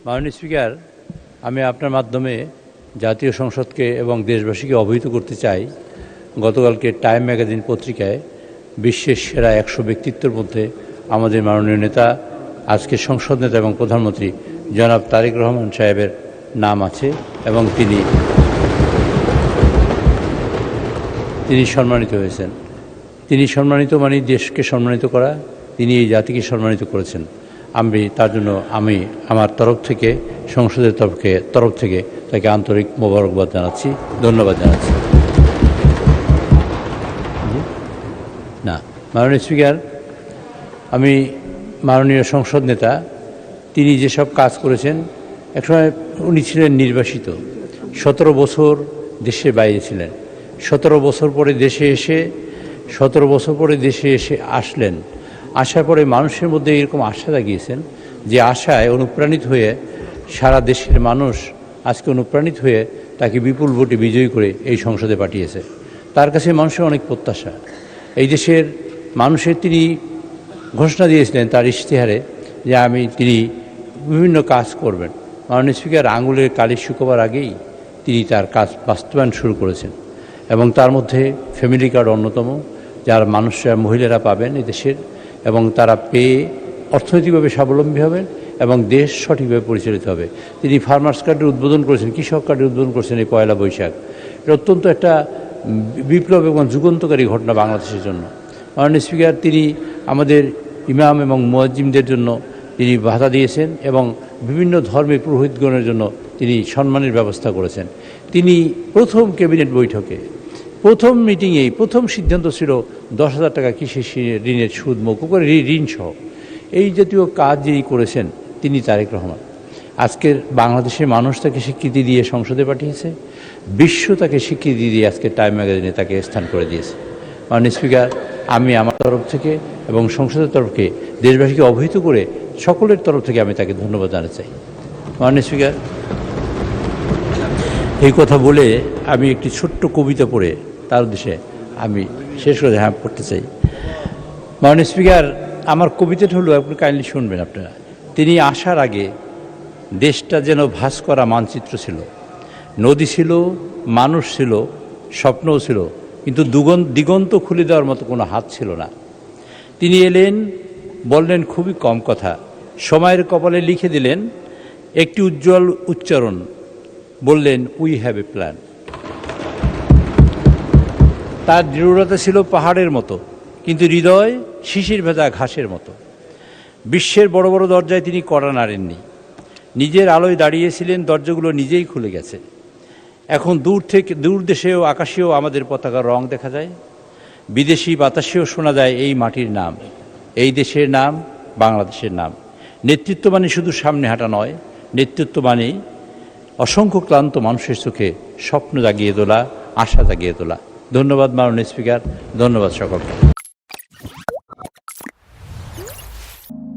মাননীয় স্পিকার, আমি আপনার মাধ্যমে জাতীয় সংসদকে এবং দেশবাসীকে অবহিত করতে চাই, গতকালকে টাইম ম্যাগাজিন পত্রিকায় বিশ্বের সেরা 100 ব্যক্তিত্বের মধ্যে আমাদের মাননীয় নেতা, আজকের সংসদ নেতা এবং প্রধানমন্ত্রী জনাব তারেক রহমান সাহেবের নাম আছে এবং তিনি সম্মানিত হয়েছেন। তিনি সম্মানিত মানে দেশকে সম্মানিত করা, তিনি এই জাতিকে সম্মানিত করেছেন। আমি তার জন্য আমার তরফ থেকে, সংসদের তরফ থেকে তাকে আন্তরিক মোবারকবাদ জানাচ্ছি, ধন্যবাদ জানাচ্ছি। মাননীয় স্পিকার, আমি মাননীয় সংসদ নেতা, তিনি যেসব কাজ করেছেন, একসময় উনি ছিলেন নির্বাসিত, 17 বছর দেশের বাইরে ছিলেন। 17 বছর পরে দেশে এসে আসলেন। আসার পরে মানুষের মধ্যে এরকম আশা জাগিয়েছেন, যে আশায় অনুপ্রাণিত হয়ে সারা দেশের মানুষ আজকে অনুপ্রাণিত হয়ে তাকে বিপুল ভোটে বিজয়ী করে এই সংসদে পাঠিয়েছে। তার কাছে মানুষের অনেক প্রত্যাশা। এই দেশের মানুষের তিনি ঘোষণা দিয়েছিলেন তার ইশতেহারে, যে তিনি বিভিন্ন কাজ করবেন। মাননীয় স্পিকার, আঙুলের কালি শুকোবার আগেই তিনি তার কাজ বাস্তবায়ন শুরু করেছেন এবং তার মধ্যে ফ্যামিলি কার্ড অন্যতম, যার মহিলারা পাবেন এদেশের, এবং তারা পেয়ে অর্থনৈতিকভাবে স্বাবলম্বী হবেন এবং দেশ সঠিকভাবে পরিচালিত হবে। তিনি ফার্মার্স কার্ডের উদ্বোধন করেছেন, কৃষক কার্ডের উদ্বোধন করেছেন এই 1 বৈশাখ। এটা অত্যন্ত একটা বিপ্লব এবং যুগান্তকারী ঘটনা বাংলাদেশের জন্য। মাননীয় স্পিকার, তিনি আমাদের ইমাম এবং মুয়াজ্জিমদের জন্য তিনি ভাতা দিয়েছেন এবং বিভিন্ন ধর্মের পুরোহিতগণের জন্য তিনি সম্মানের ব্যবস্থা করেছেন। তিনি প্রথম ক্যাবিনেট বৈঠকে, প্রথম মিটিংয়েই প্রথম সিদ্ধান্ত ছিল 10,000 টাকা কৃষি ঋণের সুদ মওকুফ করে, ঋণ সহ। এই জাতীয় কাজ যিনি করেছেন তিনি তারেক রহমান। আজকের বাংলাদেশের মানুষ তাকে স্বীকৃতি দিয়ে সংসদে পাঠিয়েছে, বিশ্ব তাকে স্বীকৃতি দিয়ে আজকে টাইম ম্যাগাজিনে তাকে স্থান করে দিয়েছে। মাননীয় স্পিকার, আমি আমার তরফ থেকে এবং সংসদের তরফকে দেশবাসীকে অবহিত করে সকলের তরফ থেকে আমি তাকে ধন্যবাদ জানাতে চাই। মাননীয় স্পিকার, এই কথা বলে আমি একটি ছোট্ট কবিতা পড়ে তার উদ্দেশ্যে আমি শেষ করে পড়তে চাই। মাননীয় স্পিকার, আমার কবিতাটা হলো, আপনি কাইন্ডলি শুনবেন আপনারা। তিনি আসার আগে দেশটা যেন ভাস করা মানচিত্র ছিল, নদী ছিল, মানুষ ছিল, স্বপ্নও ছিল, কিন্তু দিগন্ত খুলে দেওয়ার মতো কোনো হাত ছিল না। তিনি এলেন, বললেন খুবই কম কথা, সময়ের কপালে লিখে দিলেন একটি উজ্জ্বল উচ্চারণ, বললেন উই হ্যাভ এ প্ল্যান। তার দৃঢ়তা ছিল পাহাড়ের মতো, কিন্তু হৃদয় শিশির ভেজা ঘাসের মতো। বিশ্বের বড় বড় দরজায় তিনি কড়া নাড়েননি, নিজের আলোয় দাঁড়িয়েছিলেন, দরজাগুলো নিজেই খুলে গেছে। এখন দূর দেশেও আকাশেও আমাদের পতাকার রং দেখা যায়, বিদেশি বাতাসেও শোনা যায় এই মাটির নাম, এই দেশের নাম, বাংলাদেশের নাম। নেতৃত্ব মানে শুধু সামনে হাঁটা নয়, নেতৃত্ব মানে অসংখ্য ক্লান্ত মানুষের চোখে স্বপ্ন জাগিয়ে তোলা, আশা জাগিয়ে তোলা। ধন্যবাদ মাননীয় স্পিকার, ধন্যবাদ সকলকে।